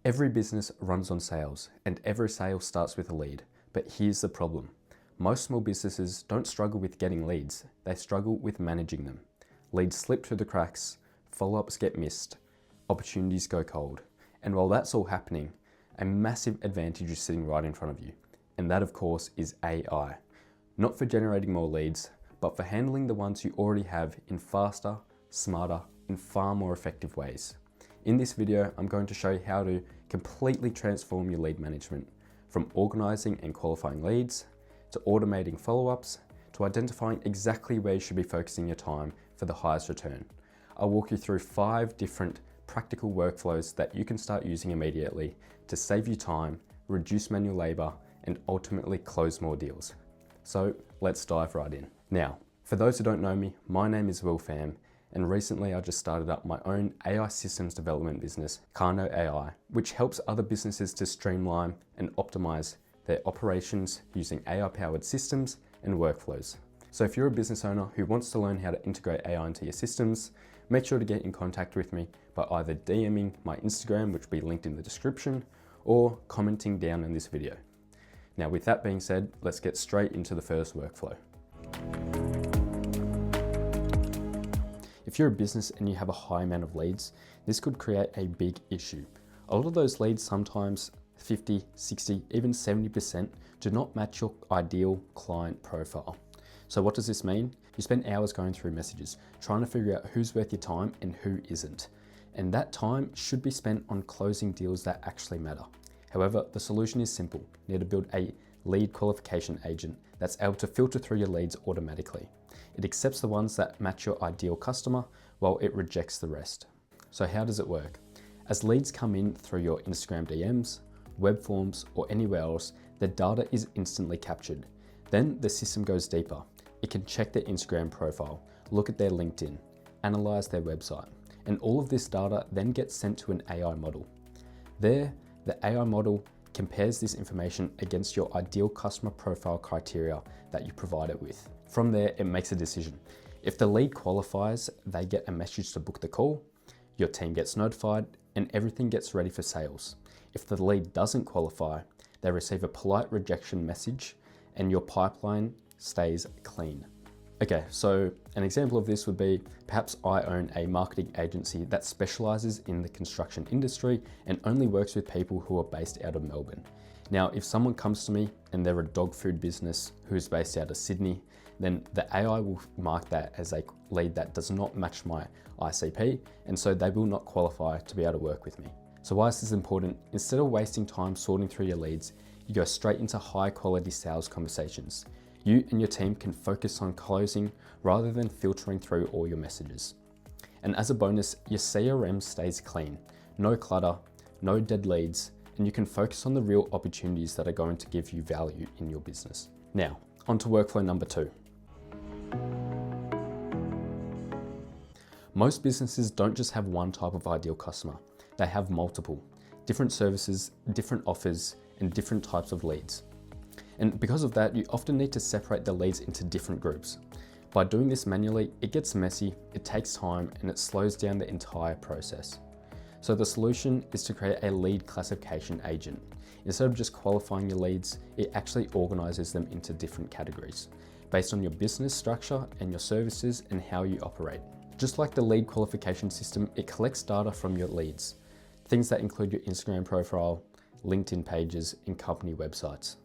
Every business runs on sales, and every sale starts with a lead. But here's the problem. Most small businesses don't struggle with getting leads, they struggle with managing them. Leads slip through the cracks, follow-ups get missed, opportunities go cold. And while that's all happening, a massive advantage is sitting right in front of you. And that, of course, is AI. Not for generating more leads, but for handling the ones you already have in faster, smarter, and far more effective ways. In this video, I'm going to show you how to completely transform your lead management, from organizing and qualifying leads, to automating follow-ups, to identifying exactly where you should be focusing your time for the highest return. I'll walk you through 5 different practical workflows that you can start using immediately to save you time, reduce manual labor, and ultimately close more deals. So let's dive right in. Now, for those who don't know me, my name is Will Pham, and recently I just started up my own AI systems development business, Carno AI, which helps other businesses to streamline and optimize their operations using AI-powered systems and workflows. So if you're a business owner who wants to learn how to integrate AI into your systems, make sure to get in contact with me by either DMing my Instagram, which will be linked in the description, or commenting down in this video. Now, with that being said, let's get straight into the first workflow. If you're a business and you have a high amount of leads, this could create a big issue. A lot of those leads, sometimes 50, 60, even 70%, do not match your ideal client profile. So what does this mean? You spend hours going through messages, trying to figure out who's worth your time and who isn't. And that time should be spent on closing deals that actually matter. However, the solution is simple. You need to build a lead qualification agent that's able to filter through your leads automatically. It accepts the ones that match your ideal customer while it rejects the rest. So how does it work? As leads come in through your Instagram DMs, web forms, or anywhere else, the data is instantly captured. Then the system goes deeper. It can check their Instagram profile, look at their LinkedIn, analyze their website, and all of this data then gets sent to an AI model. There, the AI model compares this information against your ideal customer profile criteria that you provide it with. From there, it makes a decision. If the lead qualifies, they get a message to book the call, your team gets notified, and everything gets ready for sales. If the lead doesn't qualify, they receive a polite rejection message and your pipeline stays clean. Okay, so an example of this would be, perhaps I own a marketing agency that specializes in the construction industry and only works with people who are based out of Melbourne. Now, if someone comes to me and they're a dog food business who's based out of Sydney, then the AI will mark that as a lead that does not match my ICP, and so they will not qualify to be able to work with me. So why is this important? Instead of wasting time sorting through your leads, you go straight into high quality sales conversations. You and your team can focus on closing rather than filtering through all your messages. And as a bonus, your CRM stays clean, no clutter, no dead leads, and you can focus on the real opportunities that are going to give you value in your business. Now, on to workflow number 2. Most businesses don't just have one type of ideal customer. They have multiple, different services, different offers, and different types of leads. And because of that, you often need to separate the leads into different groups. By doing this manually, it gets messy, it takes time, and it slows down the entire process. So the solution is to create a lead classification agent. Instead of just qualifying your leads, it actually organizes them into different categories based on your business structure and your services and how you operate. Just like the lead qualification system, it collects data from your leads, things that include your Instagram profile, LinkedIn pages, and company websites.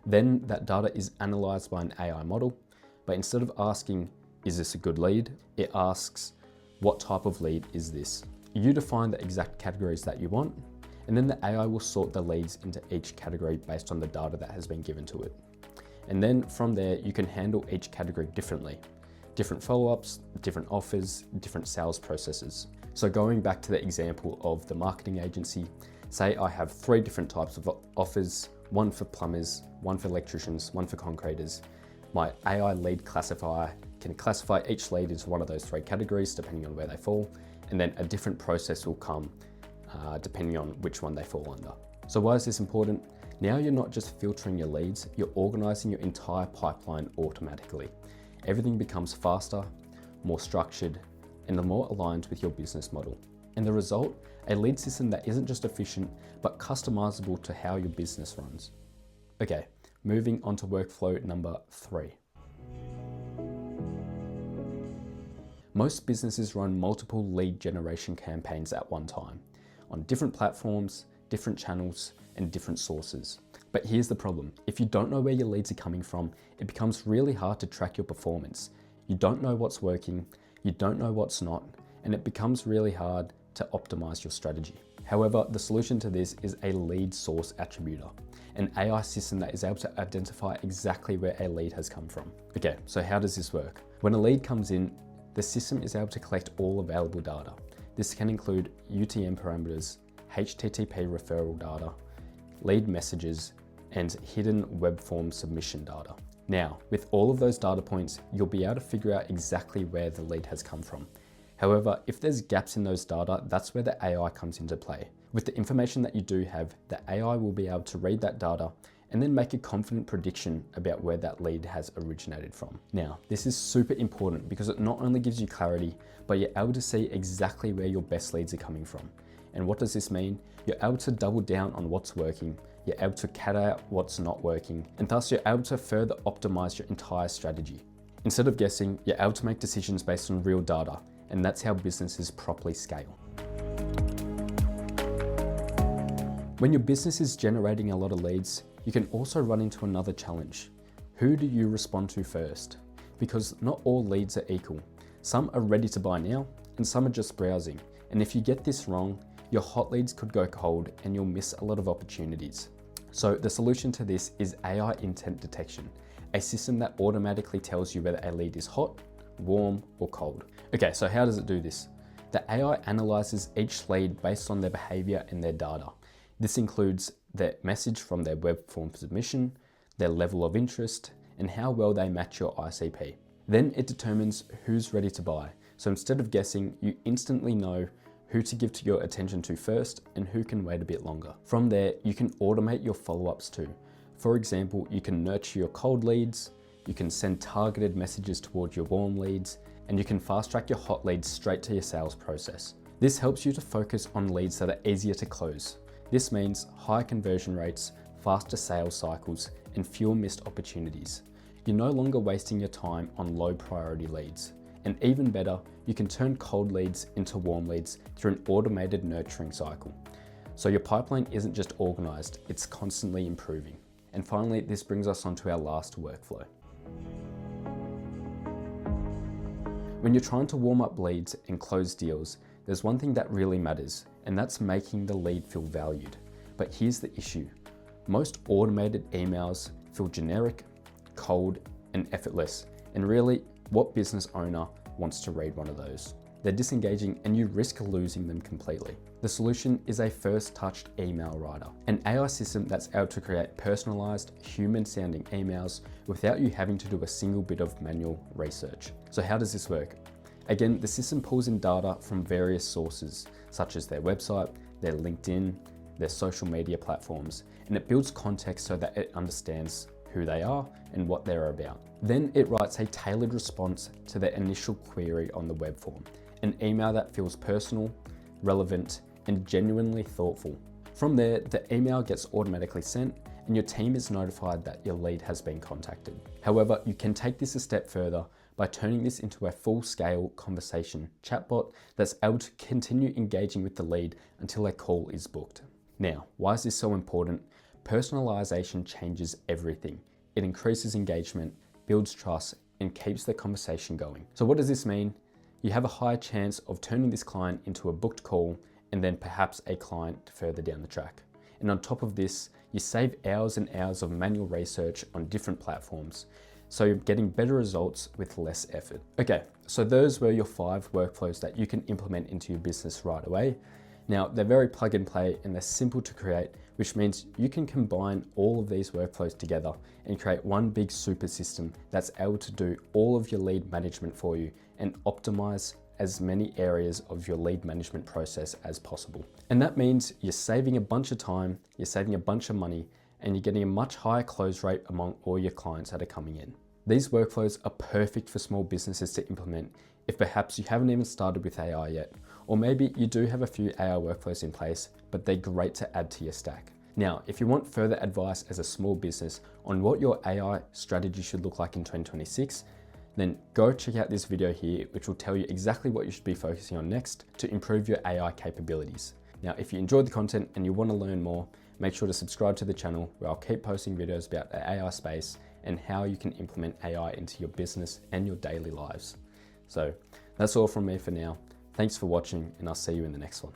Then that data is analyzed by an AI model, but instead of asking, is this a good lead? It asks, what type of lead is this? You define the exact categories that you want, and then the AI will sort the leads into each category based on the data that has been given to it. And then from there, you can handle each category differently. Different follow-ups, different offers, different sales processes. So going back to the example of the marketing agency, say I have 3 different types of offers, one for plumbers, one for electricians, one for concreters. My AI lead classifier can classify each lead into one of those 3 categories depending on where they fall, and then a different process will come depending on which one they fall under. So why is this important? Now you're not just filtering your leads, you're organizing your entire pipeline automatically. Everything becomes faster, more structured, and more aligned with your business model. And the result, a lead system that isn't just efficient, but customizable to how your business runs. Okay, moving on to workflow number 3. Most businesses run multiple lead generation campaigns at one time on different platforms, different channels, and different sources. But here's the problem. If you don't know where your leads are coming from, it becomes really hard to track your performance. You don't know what's working, you don't know what's not, and it becomes really hard to optimize your strategy. However, the solution to this is a lead source attributor, an AI system that is able to identify exactly where a lead has come from. Okay, so how does this work? When a lead comes in, the system is able to collect all available data. This can include UTM parameters, HTTP referral data, lead messages, and hidden web form submission data. Now, with all of those data points, you'll be able to figure out exactly where the lead has come from. However, if there's gaps in those data, that's where the AI comes into play. With the information that you do have, the AI will be able to read that data and then make a confident prediction about where that lead has originated from. Now, this is super important because it not only gives you clarity, but you're able to see exactly where your best leads are coming from. And what does this mean? You're able to double down on what's working, you're able to cut out what's not working, and thus you're able to further optimize your entire strategy. Instead of guessing, you're able to make decisions based on real data, and that's how businesses properly scale. When your business is generating a lot of leads, you can also run into another challenge. Who do you respond to first? Because not all leads are equal. Some are ready to buy now, and some are just browsing. And if you get this wrong, your hot leads could go cold and you'll miss a lot of opportunities. So the solution to this is AI intent detection, a system that automatically tells you whether a lead is hot, warm, or cold. Okay, so how does it do this? The AI analyzes each lead based on their behavior and their data. This includes their message from their web form submission, their level of interest, and how well they match your ICP. Then it determines who's ready to buy. So instead of guessing, you instantly know who to give your attention to first and who can wait a bit longer. From there, you can automate your follow-ups too. For example, you can nurture your cold leads, you can send targeted messages towards your warm leads, and you can fast track your hot leads straight to your sales process. This helps you to focus on leads that are easier to close. This means higher conversion rates, faster sales cycles, and fewer missed opportunities. You're no longer wasting your time on low priority leads. And even better, you can turn cold leads into warm leads through an automated nurturing cycle. So your pipeline isn't just organized, it's constantly improving. And finally, this brings us on to our last workflow. When you're trying to warm up leads and close deals, there's one thing that really matters, and that's making the lead feel valued. But here's the issue. Most automated emails feel generic, cold, and effortless. And really, what business owner wants to read one of those? They're disengaging and you risk losing them completely. The solution is a first-touched email writer, an AI system that's able to create personalized, human-sounding emails without you having to do a single bit of manual research. So how does this work? Again, the system pulls in data from various sources, such as their website, their LinkedIn, their social media platforms, and it builds context so that it understands who they are and what they're about. Then it writes a tailored response to their initial query on the web form, an email that feels personal, relevant, and genuinely thoughtful. From there, the email gets automatically sent and your team is notified that your lead has been contacted. However, you can take this a step further by turning this into a full-scale conversation chatbot that's able to continue engaging with the lead until a call is booked. Now, why is this so important? Personalization changes everything. It increases engagement, builds trust, and keeps the conversation going. So what does this mean? You have a higher chance of turning this client into a booked call and then perhaps a client further down the track. And on top of this, you save hours and hours of manual research on different platforms. So you're getting better results with less effort. Okay, so those were your 5 workflows that you can implement into your business right away. Now, they're very plug and play and they're simple to create, which means you can combine all of these workflows together and create one big super system that's able to do all of your lead management for you and optimize as many areas of your lead management process as possible. And that means you're saving a bunch of time, you're saving a bunch of money, and you're getting a much higher close rate among all your clients that are coming in. These workflows are perfect for small businesses to implement if perhaps you haven't even started with AI yet, Or maybe you do have a few AI workflows in place, but they're great to add to your stack. Now, if you want further advice as a small business on what your AI strategy should look like in 2026, then go check out this video here, which will tell you exactly what you should be focusing on next to improve your AI capabilities. Now, if you enjoyed the content and you want to learn more, make sure to subscribe to the channel where I'll keep posting videos about the AI space and how you can implement AI into your business and your daily lives. So that's all from me for now. Thanks for watching, and I'll see you in the next one.